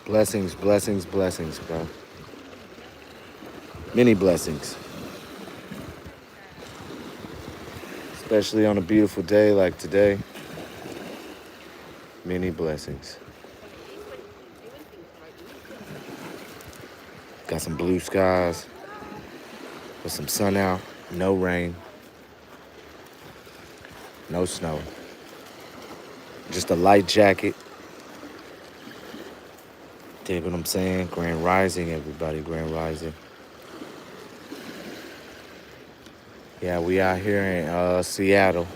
Blessings, blessings, blessings, bro. Many blessings. Especially on a beautiful day like today. Many blessings. Got some blue skies with some sun out, no rain, no snow. Just a light jacket. Dig what I'm saying? Grand Rising, everybody, Grand Rising. Yeah, we out here in Seattle.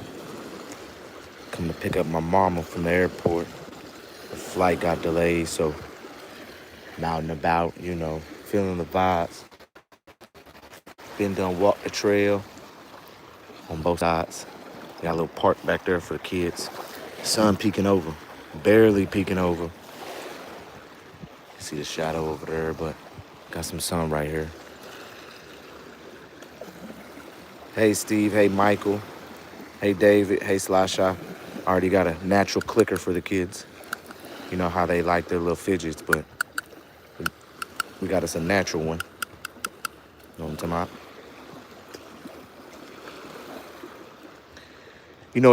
Come to pick up my mama from the airport. The flight got delayed, so I'm out and about, feeling the vibes. Been done walk the trail on both sides. Got a little park back there for the kids. Sun peeking over, barely peeking over. See the shadow over there, but got some sun right here. Hey Steve, hey Michael, hey David, hey Slasha. Already got a natural clicker for the kids. You know how they like their little fidgets, but we got us a natural one. You know what I'm talking about?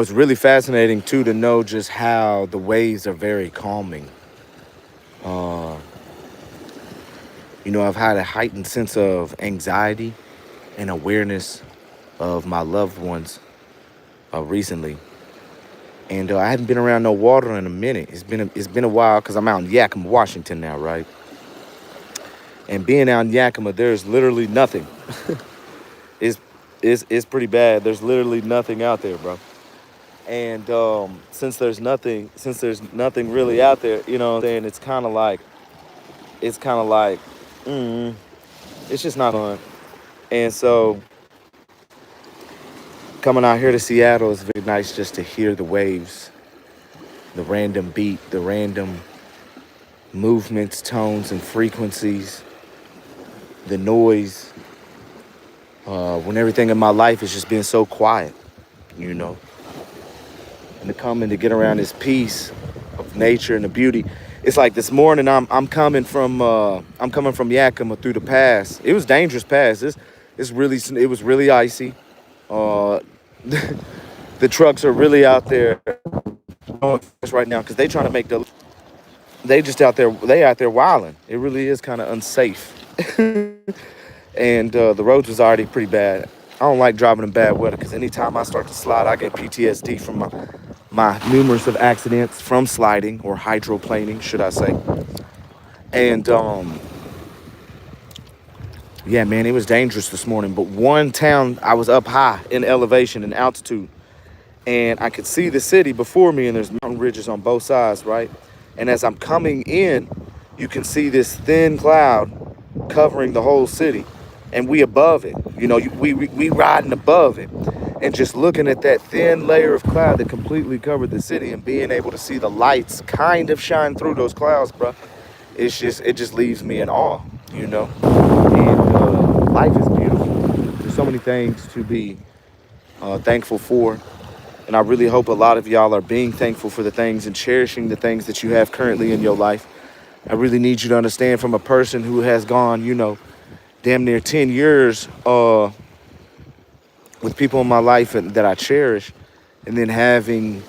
It's really fascinating too to know just how the waves are very calming. I've had a heightened sense of anxiety and awareness of my loved ones recently, and I hadn't been around no water in a minute. It's been a while because I'm out in Yakima, Washington now, right? And being out in Yakima, there's literally nothing. it's, it's pretty bad. There's literally nothing out there, bro. And since there's nothing really out there, you know what I'm saying? It's kind of like, mm, it's just not fun. And so coming out here to Seattle is very nice just to hear the waves, the random beat, the random movements, tones, and frequencies, the noise, when everything in my life has just been so quiet, you know. And to come and to get around this peace of nature and the beauty. It's like this morning I'm coming from Yakima through the pass. It was dangerous pass. It was really icy. Uh, the trucks are really out there right now because they out there wilding. It really is kind of unsafe. And the roads was already pretty bad. I don't like driving in bad weather because anytime I start to slide, I get PTSD from my numerous of accidents from sliding or hydroplaning, should I say. And yeah, man, it was dangerous this morning. But one town, I was up high in elevation and altitude, and I could see the city before me, and there's mountain ridges on both sides, right? And as I'm coming in, you can see this thin cloud covering the whole city, and we above it. We riding above it, and just looking at that thin layer of cloud that completely covered the city, and being able to see the lights kind of shine through those clouds, bro. It just leaves me in awe, And life is beautiful. There's so many things to be thankful for. And I really hope a lot of y'all are being thankful for the things and cherishing the things that you have currently in your life. I really need you to understand from a person who has gone, damn near 10 years with people in my life that I cherish, and then having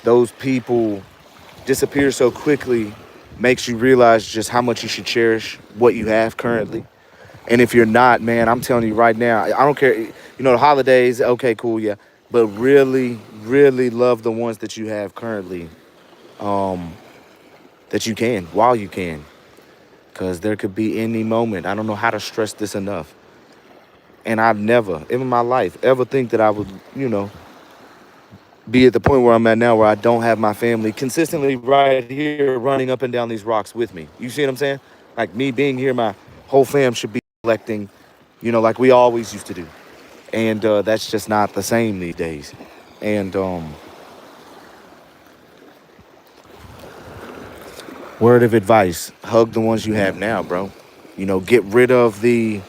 those people disappear so quickly makes you realize just how much you should cherish what you have currently. And if you're not, man, I'm telling you right now, I don't care. The holidays, okay, cool, yeah. But really, really love the ones that you have currently, that you can, while you can. Because there could be any moment. I don't know how to stress this enough. And I've never, in my life, ever think that I would, be at the point where I'm at now where I don't have my family consistently right here running up and down these rocks with me. You see what I'm saying? Like me being here, my whole fam should be collecting, like we always used to do. And that's just not the same these days. And word of advice, hug the ones you have now, bro. Get rid of the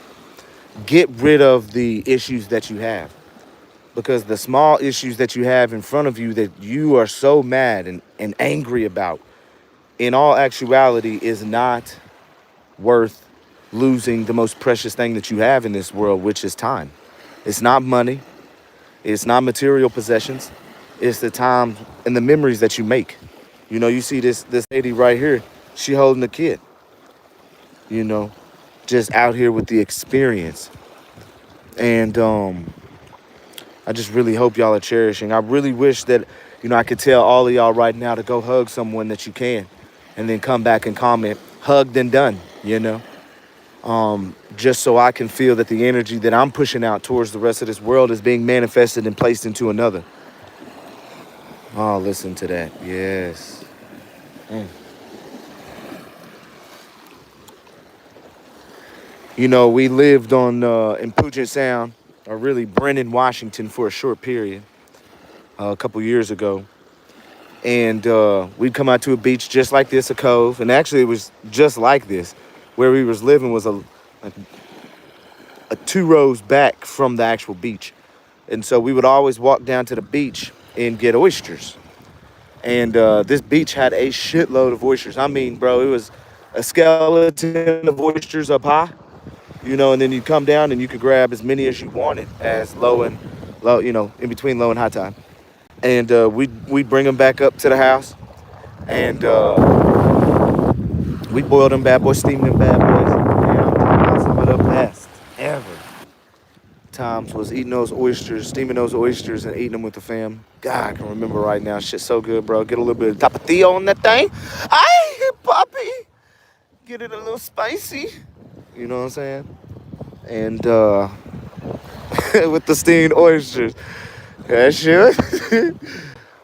issues that you have. Because the small issues that you have in front of you that you are so mad and angry about, in all actuality, is not worth losing the most precious thing that you have in this world, which is time. It's not money. It's not material possessions. It's the time and the memories that you make. You know, you see this lady right here. She holding a kid. You know, just out here with the experience. And I just really hope y'all are cherishing. I really wish that, I could tell all of y'all right now to go hug someone that you can, and then come back and comment, hugged and done, just so I can feel that the energy that I'm pushing out towards the rest of this world is being manifested and placed into another. Oh, listen to that. Yes. Mm. We lived on in Puget Sound, or really Brennan, Washington, for a short period a couple years ago. And we'd come out to a beach just like this, a cove. And actually, it was just like this. Where we was living was a 2 rows back from the actual beach. And so we would always walk down to the beach and get oysters. And this beach had a shitload of oysters. I mean, bro, it was a skeleton of oysters up high, and then you come down and you could grab as many as you wanted as low, in between low and high tide. And we'd bring them back up to the house, and we boiled them bad boys, steamed them bad boys. And I'm talking about some of the best ever times was eating those oysters, steaming those oysters, and eating them with the fam. God, I can remember right now. Shit's so good, bro. Get a little bit of tapatio on that thing. Aye, Poppy. Get it a little spicy. You know what I'm saying? And with the steamed oysters. That shit.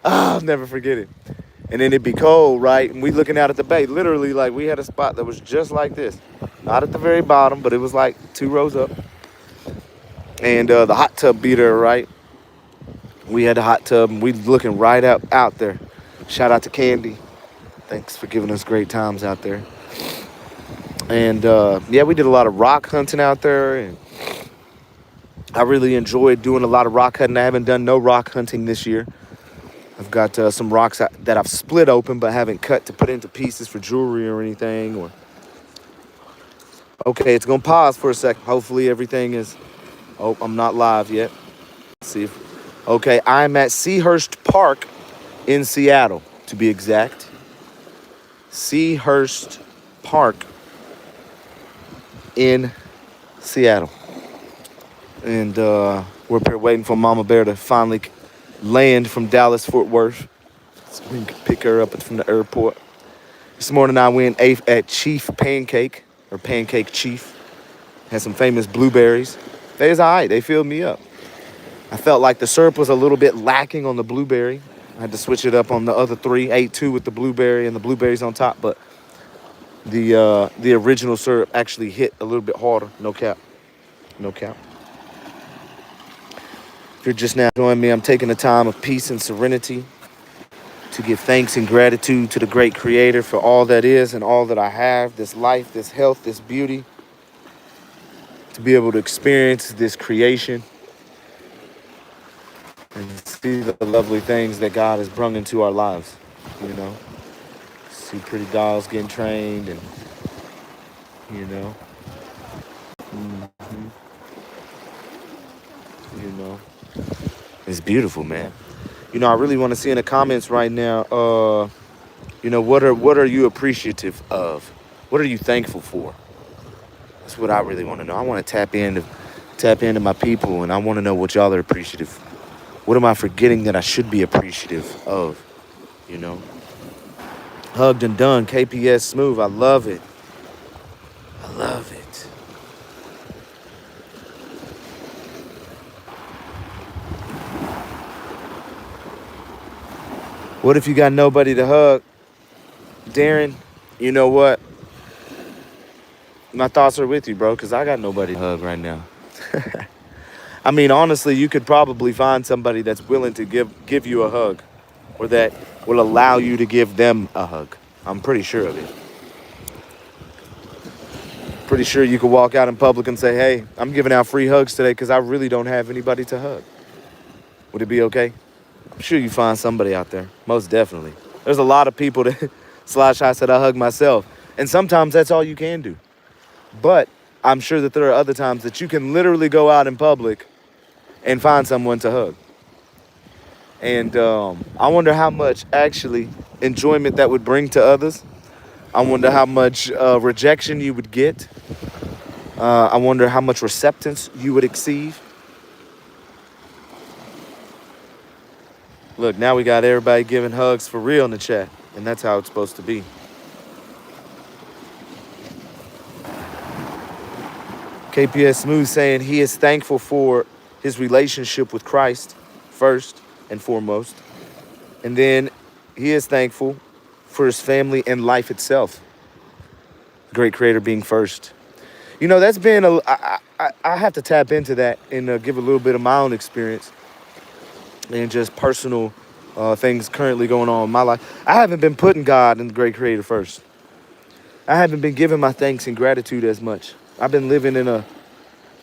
I'll never forget it. And then it'd be cold, right? And we looking out at the bay. Literally, like, we had a spot that was just like this. Not at the very bottom, but it was like 2 rows up. And the hot tub beater, right? We had a hot tub, and we looking right out there. Shout out to Candy. Thanks for giving us great times out there. And yeah, we did a lot of rock hunting out there, and I really enjoyed doing a lot of rock hunting. I haven't done no rock hunting this year. I've got some rocks that I've split open but haven't cut to put into pieces for jewelry or anything. Okay, it's gonna pause for a second. Hopefully everything is. Oh, I'm not live yet. Let's see if. Okay, I'm at Seahurst Park in Seattle, to be exact. Seahurst Park in Seattle. And we're up here waiting for Mama Bear to finally land from Dallas, Fort Worth, so we can pick her up from the airport. This morning I went at Chief Pancake, or Pancake Chief. Had some famous blueberries. They was all right. They filled me up. I felt like the syrup was a little bit lacking on the blueberry. I had to switch it up on the other 3. Ate 2 with the blueberry and the blueberries on top, but the original syrup actually hit a little bit harder. No cap. No cap. If you're just now joining me, I'm taking a time of peace and serenity to give thanks and gratitude to the great Creator for all that is and all that I have, this life, this health, this beauty, to be able to experience this creation and see the lovely things that God has brought into our lives, See pretty dolls getting trained and, It's beautiful, man. I really want to see in the comments right now, what are you appreciative of? What are you thankful for? That's what I really want to know. I want to tap into my people, and I want to know what y'all are appreciative. What am I forgetting that I should be appreciative of? Hugged and done, KPS Smooth. I love it. I love it. What if you got nobody to hug? Darren, you know what? My thoughts are with you, bro, because I got nobody to hug right now. I mean, honestly, you could probably find somebody that's willing to give you a hug, or that will allow you to give them a hug. I'm pretty sure of it. Pretty sure you could walk out in public and say, hey, I'm giving out free hugs today because I really don't have anybody to hug. Would it be okay? I'm sure you find somebody out there. Most definitely. There's a lot of people Slasha said, I hug myself. And sometimes that's all you can do. But I'm sure that there are other times that you can literally go out in public and find someone to hug. And I wonder how much actually enjoyment that would bring to others. I wonder how much rejection you would get. I wonder how much acceptance you would exceed. Look, now we got everybody giving hugs for real in the chat. And that's how it's supposed to be. KPS Smooth saying he is thankful for his relationship with Christ first and foremost. And then he is thankful for his family and life itself. Great Creator being first. You know, that's been I have to tap into that and give a little bit of my own experience and just personal things currently going on in my life. I haven't been putting God and the Great Creator first. I haven't been giving my thanks and gratitude as much. I've been living in a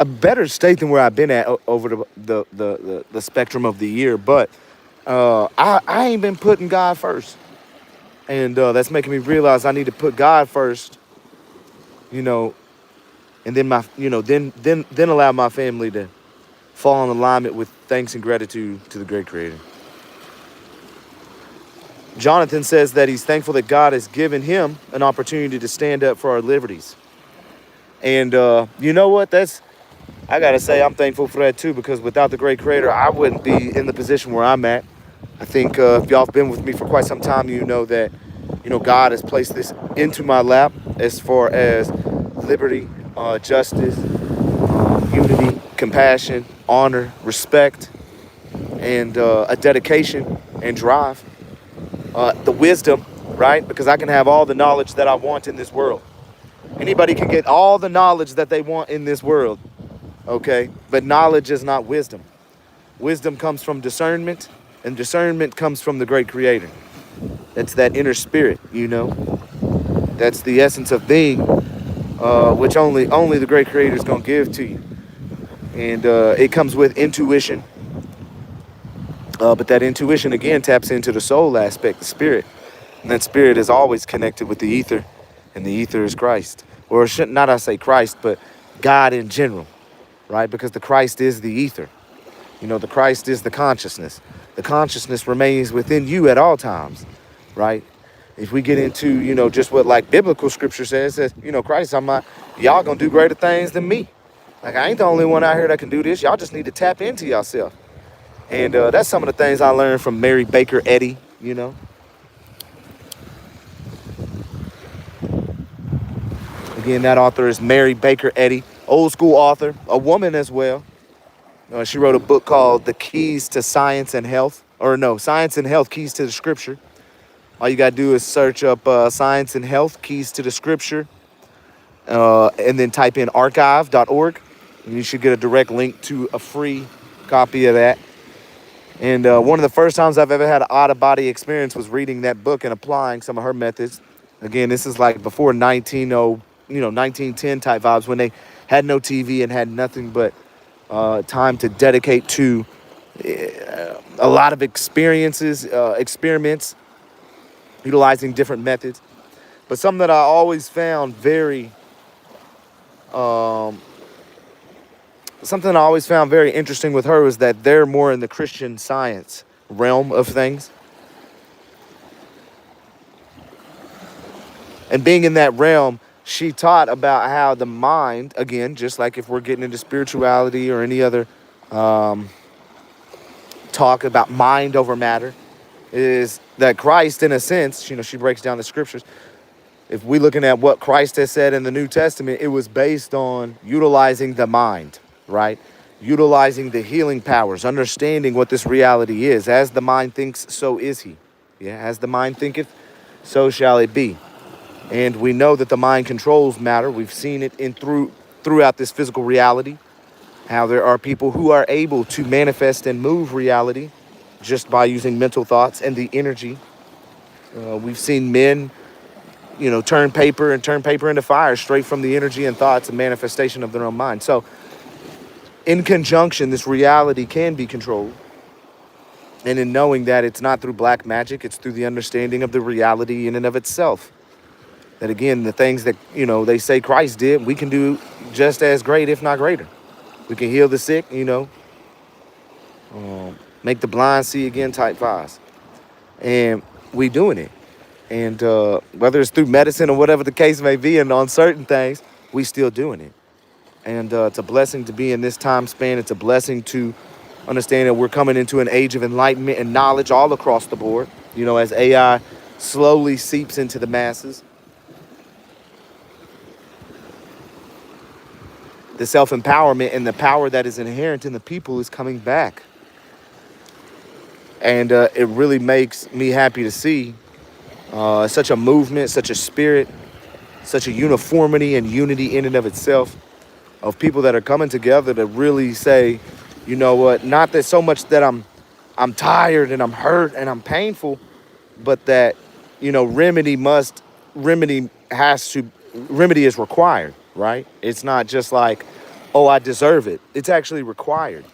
better state than where I've been at over the spectrum of the year, but I ain't been putting God first, and that's making me realize I need to put God first, you know, and then then allow my family to fall in alignment with thanks and gratitude to the Great Creator. Jonathan says that he's thankful that God has given him an opportunity to stand up for our liberties. And you know what? I got to say I'm thankful for that too, because without the Great Creator, I wouldn't be in the position where I'm at. I think if y'all have been with me for quite some time, you know that, God has placed this into my lap as far as liberty, justice, unity, compassion, honor, respect, and a dedication and drive. The wisdom, right? Because I can have all the knowledge that I want in this world. Anybody can get all the knowledge that they want in this world, okay? But knowledge is not wisdom. Wisdom comes from discernment, and discernment comes from the Great Creator. That's that inner spirit, That's the essence of being, which only the Great Creator is going to give to you. And it comes with intuition. But that intuition, again, taps into the soul aspect, the spirit. And that spirit is always connected with the ether. And the ether is Christ. Or not I say Christ, but God in general, right? Because the Christ is the ether. The Christ is the consciousness. The consciousness remains within you at all times, right? If we get into, just what like biblical scripture says, Christ, y'all gonna do greater things than me. Like I ain't the only one out here that can do this. Y'all just need to tap into yourself. And that's some of the things I learned from Mary Baker Eddy, Again, that author is Mary Baker Eddy, old school author, a woman as well. She wrote a book called The Keys to Science and Health. Science and Health, Keys to the Scripture. All you got to do is search up Science and Health, Keys to the Scripture, and then type in archive.org. And you should get a direct link to a free copy of that. And one of the first times I've ever had an out-of-body experience was reading that book and applying some of her methods. Again, this is like before 1910 type vibes, when they had no TV and had nothing but time to dedicate to a lot of experiences, experiments, utilizing different methods. But something that I always found very interesting with her was that they're more in the Christian Science realm of things. And being in that realm, she taught about how the mind, again, just like if we're getting into spirituality or any other talk about mind over matter, is that Christ, in a sense, she breaks down the scriptures. If we're looking at what Christ has said in the New Testament, it was based on utilizing the mind, right? Utilizing the healing powers, understanding what this reality is. As the mind thinks, so is he. Yeah, as the mind thinketh, so shall it be. And we know that the mind controls matter. We've seen it throughout this physical reality, how there are people who are able to manifest and move reality just by using mental thoughts and the energy. We've seen men, turn paper into fire straight from the energy and thoughts and manifestation of their own mind. So in conjunction, this reality can be controlled. And in knowing that it's not through black magic, it's through the understanding of the reality in and of itself. That again, the things that, they say Christ did, we can do just as great, if not greater. We can heal the sick, make the blind see again, type vibes. And we doing it. And whether it's through medicine or whatever the case may be, and on certain things, we still doing it. And it's a blessing to be in this time span. It's a blessing to understand that we're coming into an age of enlightenment and knowledge all across the board. As AI slowly seeps into the masses, the self-empowerment and the power that is inherent in the people is coming back. And it really makes me happy to see such a movement, such a spirit, such a uniformity and unity in and of itself, of people that are coming together to really say, you know what, not that so much that I'm tired and I'm hurt and I'm painful, but that, remedy is required, right? It's not just like, oh, I deserve it. It's actually required.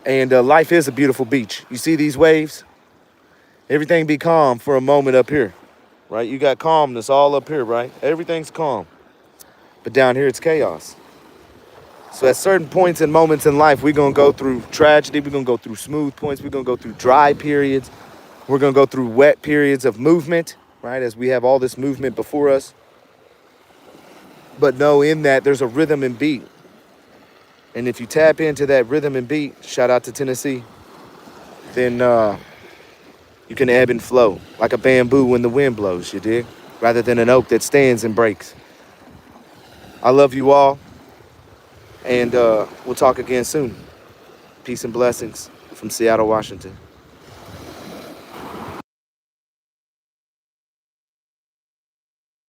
And life is a beautiful beach. You see these waves? Everything be calm for a moment up here, right? You got calmness all up here, right? Everything's calm. But down here, it's chaos. So at certain points and moments in life, we're going to go through tragedy. We're going to go through smooth points. We're going to go through dry periods. We're going to go through wet periods of movement, right? As we have all this movement before us. But know in that there's a rhythm and beat. And if you tap into that rhythm and beat, shout out to Tennessee, then you can ebb and flow like a bamboo when the wind blows, you dig? Rather than an oak that stands and breaks. I love you all. And we'll talk again soon. Peace and blessings from Seattle, Washington.